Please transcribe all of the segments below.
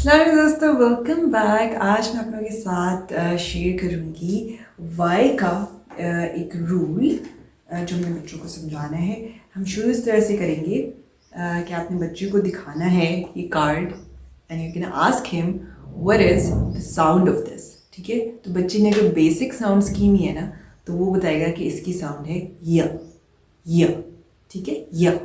अस्सलाम दोस्तों, welcome back. आज मैं आप लोगों के साथ शेयर करूंगी वाई का एक रूल जो हमने बच्चों को समझाना है। हम शुरू इस तरह से करेंगे कि आपने बच्चे को दिखाना है ये card and you can ask him what is the sound of this. ठीक है, तो बच्चे ने अगर बेसिक साउंड स्कीम ही है ना, तो वो बताएगा कि इसकी साउंड है य। ठीक है, य।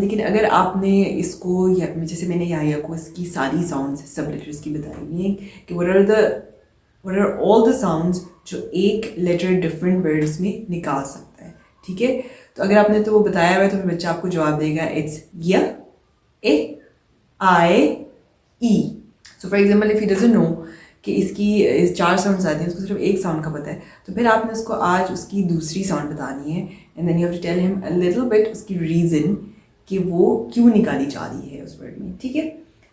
लेकिन अगर आपने इसको या जैसे मैंने या को इसकी सारी साउंड्स सब लेटर्स की बताई हुई हैं कि what are all the sounds जो एक लेटर डिफरेंट वर्ड्स में निकाल सकता है। ठीक है, तो अगर आपने तो वो बताया हुआ है तो फिर बच्चा आपको जवाब देगा it's Y, A, I, E. So for example if he doesn't know कि इसकी 4 साउंड्स आती हैं, उसको सिर्फ एक साउंड का पता है, तो फिर आपने उसको आज उसकी दूसरी साउंड बतानी है and then you have to tell him a little bit उसकी रीज़न कि वो क्यों निकाली जा रही है उस वर्ड में। ठीक है,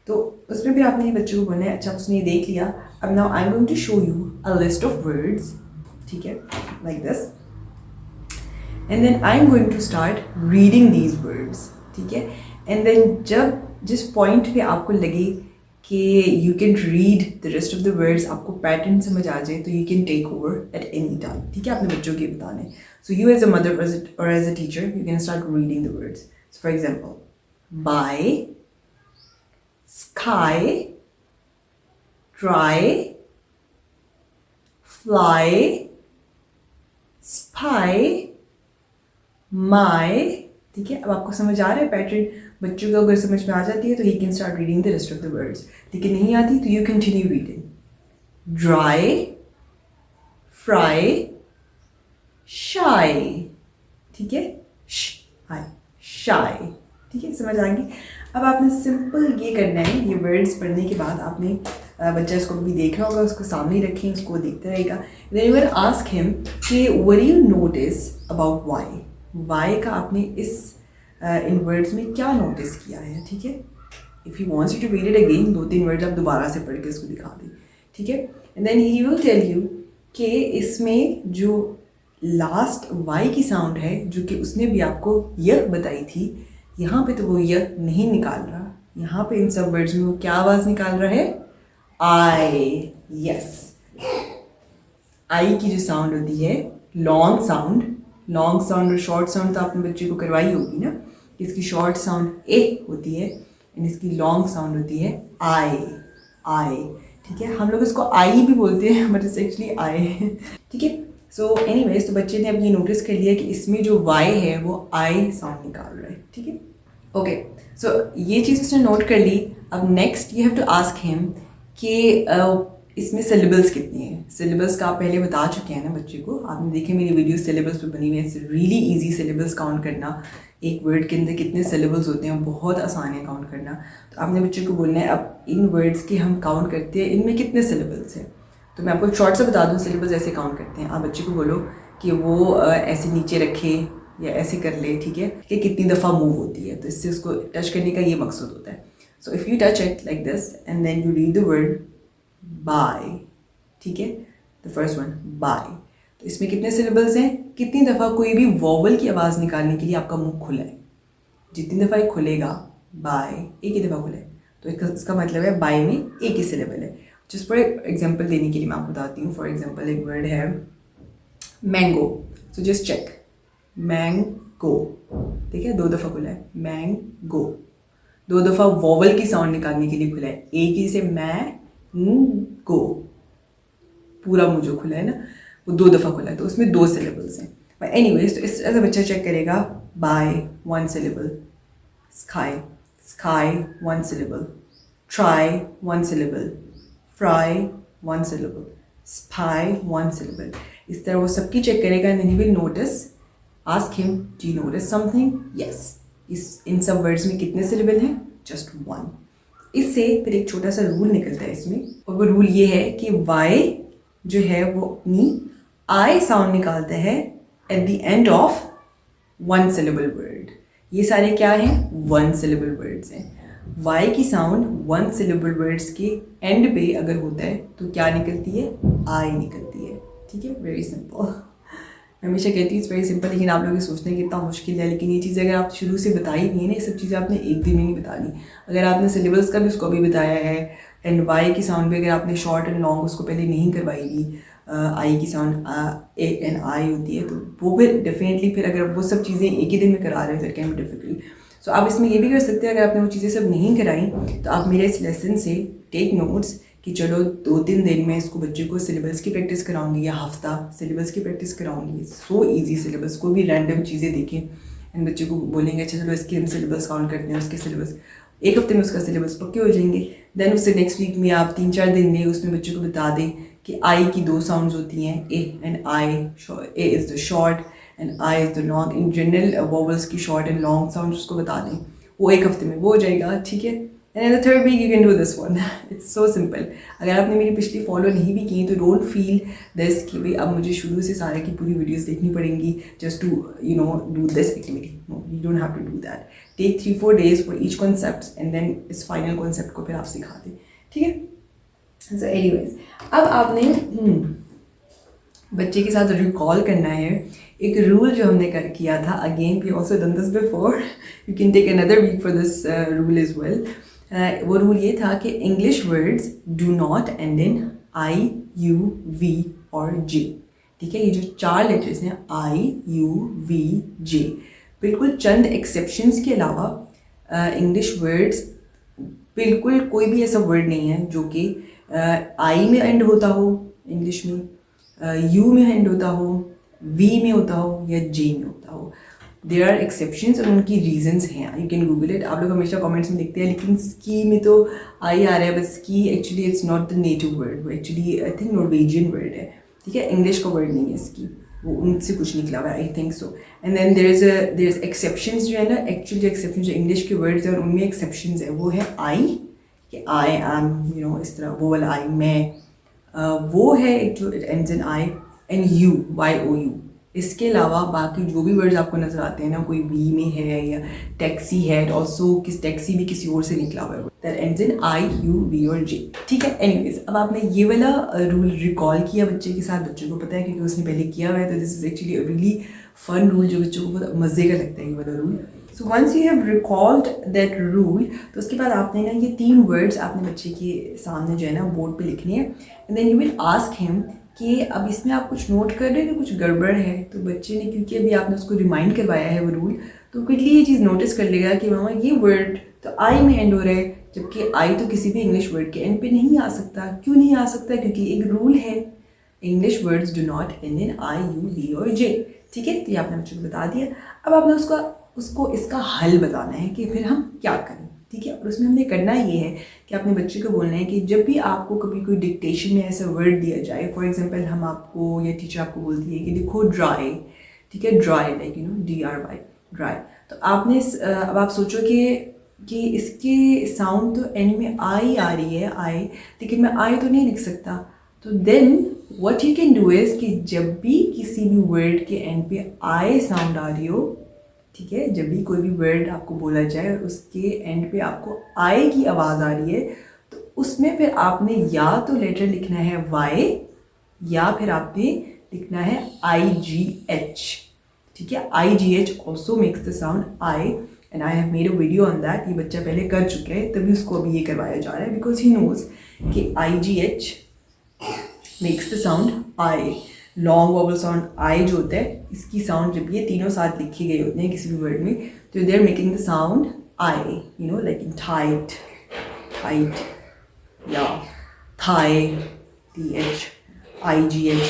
तो उसमें फिर आपने बच्चों को बोलना है अच्छा उसने ये देख लिया, अब now I am going to show you a list of words. ठीक है, like this, and then I am going to start reading these words. ठीक है, एंड देन जब जिस पॉइंट पे आपको लगे कि you can read the rest of the words, आपको पैटर्न समझ आ जाए, तो you can take over at any time. ठीक है, आपने बच्चों के बताने, so you as a mother और as a teacher you can start reading the words. So for example by, sky, try, fly, spy, my. ठीक है, अब आपको समझ आ रहा है पैटर्न। बच्चों को अगर समझ में आ जाती है तो he can start reading the rest of the words, लेकिन नहीं आती तो you continue reading. Dry, fry, शाई। ठीक है, शाई। ठीक है, समझ आ गई। अब आपने सिंपल ये करना है, ये वर्ड्स पढ़ने के बाद आपने बच्चा इसको भी देख रहा होगा, उसको सामने रखें, उसको देखता रहेगा। Then you can ask him कि what do you notice about Y. Y का आपने इस इन वर्ड्स में क्या नोटिस किया है। ठीक है, if he wants you to read it again, 2-3 words आप दोबारा से पढ़ के उसको दिखा दें। ठीक है, and then he will tell you कि इसमें जो लास्ट वाई की साउंड है जो कि उसने भी आपको य बताई थी, यहाँ पे तो वो य नहीं निकाल रहा, यहाँ पे इन सब वर्ड्स में वो क्या आवाज़ निकाल रहा है, आई। यस, आई की जो साउंड होती है लॉन्ग साउंड और शॉर्ट साउंड तो आपने बच्चे को करवाई होगी ना। इसकी शॉर्ट साउंड ए होती है एंड इसकी लॉन्ग साउंड होती है आई। ठीक है, हम लोग इसको आई भी बोलते हैं बट इट्स एक्चुअली आई। ठीक है, सो एनीवेज, तो बच्चे ने अब ये नोटिस कर लिया कि इसमें जो वाई है वो आई साउंड निकाल रहा है। ठीक है, ओके, सो ये चीज़ उसने नोट कर ली। अब next you have to ask him कि इसमें सिलेबल्स कितनी हैं। सिलेबल्स का आप पहले बता चुके हैं ना बच्चे को, आपने देखे मेरी वीडियो सिलेबल्स पे बनी हुई है। It's really easy syllables count करना, एक वर्ड के अंदर कितने सिलेबल्स होते हैं बहुत आसान है काउंट करना। तो आपने बच्चे को बोलना है अब इन वर्ड्स के हम काउंट करते हैं, इनमें कितने सिलेबल्स हैं। तो मैं आपको शॉर्ट से बता दूँ सिलेबल्स ऐसे काउंट करते हैं। आप बच्चे को बोलो कि वो ऐसे नीचे रखे या ऐसे कर ले। ठीक है, कि कितनी दफ़ा मूव होती है, तो इससे उसको टच करने का ये मकसद होता है। So if you touch it like this and then you read the word by. ठीक है, द फर्स्ट वन बाय, तो इसमें कितने सिलेबल्स हैं, कितनी दफ़ा कोई भी वॉवल की आवाज़ निकालने के लिए आपका मुंह खुला है। जितनी दफ़ा ये खुलेगा बाय, एक ही दफ़ा खुला है, तो इसका मतलब है बाय में एक ही सिलेबल है। जिस पर एग्जांपल देने के लिए मैं आपको बताती हूँ। फॉर एग्जांपल एक वर्ड है mango, so just check mango. ठीक है, 2 दफ़ा खुला है मैंगो, 2 दफ़ा वॉवल की साउंड निकालने के लिए खुला है, एक ही से मैंगो, पूरा मुंह जो खुला है ना वो 2 दफ़ा खुला है, तो उसमें 2 सिलेबल्स हैं। बट एनीवेज, तो इस ऐसा बच्चा चेक करेगा by 1 syllable, sky 1 syllable, try 1 syllable, fry 1 syllable, spy 1 syllable. इस तरह वो सबकी चेक करेगा and then he will notice. Ask him do you notice something, yes. इन सब वर्ड्स में कितने सिलेबल हैं, जस्ट 1। इससे फिर एक छोटा सा रूल निकलता है इसमें, और वो रूल ये है कि वाई जो है वो अपनी आई साउंड निकालता है at the end of 1 syllable word. ये सारे क्या हैं, 1 सिलेबल वर्ड्स हैं। वाई की साउंड 1 सिलेबल वर्ड्स के एंड पे अगर होता है तो क्या निकलती है, आई निकलती है। ठीक है, वेरी सिंपल। मैं हमेशा कहती हूँ इट्स वेरी सिंपल, लेकिन आप लोग ये सोचते हैं कि इतना मुश्किल है। लेकिन ये चीज़ अगर आप शुरू से बताई नहीं है ना, ये सब चीज़ें आपने एक दिन में नहीं बतानी। अगर आपने सिलेबस का भी उसको भी बताया है, एंड वाई की साउंड भी अगर आपने शॉर्ट एंड लॉन्ग उसको पहले नहीं करवाई हुई, आई की साउंड ए एंड आई होती है, तो वो फिर डेफिनेटली फिर अगर वो सब चीज़ें एक ही दिन में करा रहे हो तो इट कैन बी डिफिकल्ट। सो आप इसमें ये भी कर सकते हैं, अगर आपने वो चीज़ें सब नहीं कराई तो आप मेरे इस लेसन से टेक नोट्स कि चलो 2-3 दिन में इसको बच्चे को सिलेबस की प्रैक्टिस कराऊंगी या हफ्ता सिलेबस की प्रैक्टिस कराऊंगी। सो इजी सिलेबस, कोई भी रैंडम चीज़ें देखें एंड बच्चे को बोलेंगे अच्छा चलो इसके हम सिलेबस काउंट करते हैं, उसके सिलेबस एक हफ्ते में उसका सिलेबस पक्के हो जाएंगे। देन उससे नेक्स्ट वीक में आप 3-4 दिन में उसमें बच्चे को बता दें कि आई की 2 साउंड्स होती हैं, A and I. A is the short and I is the long. In general vowels की शॉर्ट एंड लॉन्ग साउंड्स उसको बता दें, वो एक हफ्ते में वो हो जाएगा, ठीक है। And the third week you can do this one, it's so simple. अगर आपने मेरी पिछली फॉलो नहीं भी की तो डोंट फील दिस कि भाई अब मुझे शुरू से सारे की पूरी वीडियोस देखनी पड़ेंगी just to do this activity. No, you don't have to do that. Take 3-4 days for each concept and then इस फाइनल कॉन्सेप्ट को फिर आप सिखा दें, ठीक है। सो एनीवेज, अब आपने बच्चे के साथ रिकॉल करना है एक रूल जो हमने किया था। Again we also done this before, you can take another week for this rule as well. वो रूल ये था कि English words do not end in I, U, V और जे, ठीक है। ये जो 4 लेटर्स हैं आई, यू, वी, जे, बिल्कुल चंद एक्सेप्शंस के अलावा इंग्लिश वर्ड्स बिल्कुल कोई भी ऐसा वर्ड नहीं है जो कि आई में एंड होता हो इंग्लिश में, यू में एंड होता हो, वी में होता हो या जे में होता हो। देयर आर एक्सेप्शंस और उनकी रीजंस हैं, यू कैन गूगल इट। आप लोग हमेशा कमेंट्स में देखते हैं लेकिन स्की में तो आई आ रहा है, बस ski actually it's not the native word, वो actually I think Norwegian word है, ठीक है। इंग्लिश का वर्ड नहीं है स्की, वो उनसे कुछ निकला हुआ है, I think so. And then there is exceptions जो है ना, एक्चुअली जो एक्सेप्शन जो इंग्लिश के वर्ड्स हैं उनमें एक्सेप्शंस है, वो है आई कि आई एम इस तरह वो वाला आई, मैं, वो है एक जो it ends in I, and U, Y O U. इसके अलावा बाकी जो भी वर्ड्स आपको नजर आते हैं ना, कोई वी में है या टैक्सी है, ऑल्सो किस टैक्सी भी किसी और से निकला हुआ है, that ends in I, U, V और जे, ठीक है। एनीवेज, अब आपने ये वाला रूल रिकॉल किया बच्चे के साथ, बच्चे को पता है क्योंकि उसने पहले किया हुआ है, तो this is actually a really fun rule जो बच्चों को बहुत मजे का लगता है ये वाला rule. So once you have recalled that rule, तो उसके बाद आपने ना ये 3 वर्ड्स आपने बच्चे के सामने जो है ना बोर्ड पे लिखने हैं, and then you will ask him कि अब इसमें आप कुछ नोट कर रहे हो कि कुछ गड़बड़ है। तो बच्चे ने, क्योंकि अभी आपने उसको रिमाइंड करवाया है वो रूल, तो क्विकली ये चीज़ नोटिस कर लेगा कि मामा ये वर्ड तो आई में एंड हो रहा है, जबकि आई तो किसी भी इंग्लिश वर्ड के एंड पे नहीं आ सकता। क्यों नहीं आ सकता? क्योंकि एक रूल है, English words do not end in I, U, V और जे, ठीक है। तो ये आपने बच्चे को बता दिया। अब आपने उसको इसका हल बताना है कि फिर हम क्या करें, ठीक है। और उसमें हमने करना ये है कि अपने बच्चे को बोलना है कि जब भी आपको कभी कोई डिक्टेशन में ऐसा वर्ड दिया जाए, फॉर एग्जांपल हम आपको या टीचर आपको बोलती है कि लिखो ड्राई, ठीक है, ड्राई लाइक DRY, ड्राई। तो आपने अब आप सोचो कि इसके साउंड तो एंड में आई आ रही है, आई, लेकिन मैं आई तो नहीं लिख सकता। तो then what you can do is कि जब भी किसी भी वर्ड के एंड पे आई साउंड आ रही हो, ठीक है, जब भी कोई भी वर्ड आपको बोला जाए उसके एंड पे आपको आई की आवाज़ आ रही है, तो उसमें फिर आपने या तो लेटर लिखना है वाई या फिर आपने लिखना है IGH, ठीक है। IGH also makes the sound I, and I have made a video on that. ये बच्चा पहले कर चुका है, तभी उसको अभी ये करवाया जा रहा है, बिकॉज ही नोज कि IGH makes the sound I. Long vowel sound I जो होता है, इसकी साउंड जब ये तीनों साथ लिखे गए होते हैं किसी भी वर्ड में, तो they are making the sound I, like in tight, या थाई, TH, IGH,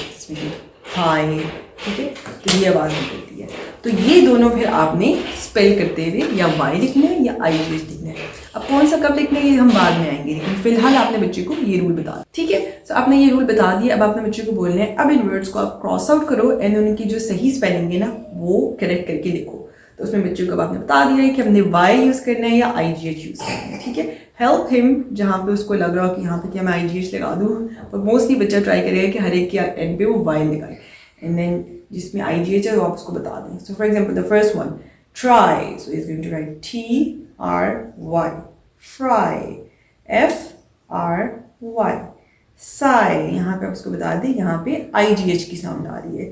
थाई, ठीक है। तो ये आवाज़ निकलती है। तो ये दोनों फिर आपने स्पेल करते हुए या वाई लिखना है या IGH लिखना है। अब कौन सा कब लिखना है ये हम बाद में आएंगे, लेकिन फिलहाल आपने बच्चे को ये रूल बता दिया, ठीक है। तो आपने ये रूल बता दिया। अब आपने बच्चे को बोलना है अब इन वर्ड्स को आप क्रॉस आउट करो एंड उनकी जो सही स्पेलिंग है ना वो करेक्ट करके लिखो। तो उसमें बच्चे को अब आपने बता दिया है कि हमने वाई यूज़ करना है या IGH यूज़ करना है, ठीक है। हेल्प हिम जहाँ पे उसको लग रहा हो कि यहाँ पे क्या मैं IGH लगा दूँ, और मोस्टली बच्चा ट्राई करेगा कि हर एक के एंड पे वो वाई लगाए, एंड देन जिसमें IGH है वो आप उसको बता दें। So for example the first one try, so is going to write TRY, fry, FRY, sigh, यहाँ पे आप उसको बता दें यहाँ पे IGH की साउंड आ रही है,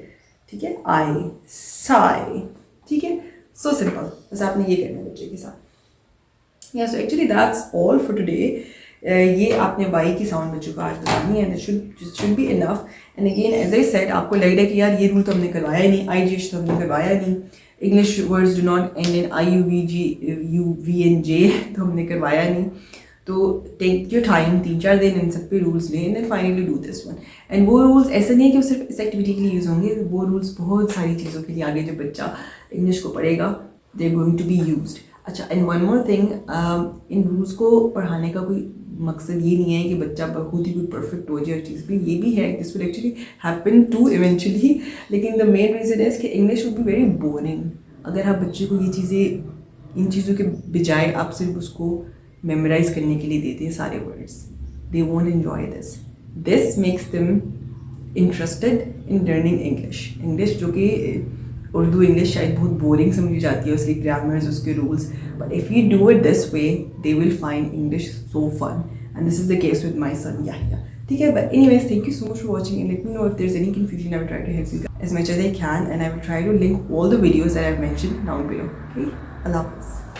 ठीक है, आई साई, ठीक है, सो सिंपल, बस आपने ये करना है बच्चे के साथ। या so actually that's all for today. ये आपने वाई की साउंड बच्चों को आज बतानी है, should be enough. And again as I said, आपको लग रहा है कि यार ये रूल तो हमने करवाया ही नहीं, आई जी तो हमने करवाया नहीं, English words do not end in I U V G U V N J तो हमने करवाया नहीं। तो टेक योर टाइम, 3-4 दिन इन सब पे रूल्स लें and then finally do this one. And वो रूल्स ऐसे नहीं है कि वो सिर्फ इस एक्टिविटी के लिए यूज़ होंगे, वो रूल्स बहुत सारी चीज़ों के लिए आगे जब बच्चा इंग्लिश को पढ़ेगा they are going to be used. अच्छा, एंड वन मोर थिंग, इन रूल्स को पढ़ाने का कोई मकसद ये नहीं है कि बच्चा खुद ही कोई परफेक्ट हो जाए हर चीज़ भी, ये भी है, this will actually happen to eventually, लेकिन द मेन रीज़न इज़ कि English would be very boring अगर आप बच्चे को ये चीज़ें, इन चीज़ों के बजाय आप सिर्फ उसको मेमोराइज करने के लिए देते हैं सारे words, they won't enjoy this. This makes them interested in learning English जो कि उर्दू इंग्लिश शायद बहुत बोरिंग समझी जाती है, उसके ग्रामर्स, उसके rules, but if you do it this way they will find English so fun and this is the case with my son Yahya. ठीक है, but anyways, thank you so much for watching and let me know if there's any confusion. I will try to help you guys as much as I can and I will try to link all the videos that I've mentioned down below. Okay, Allah Hafiz.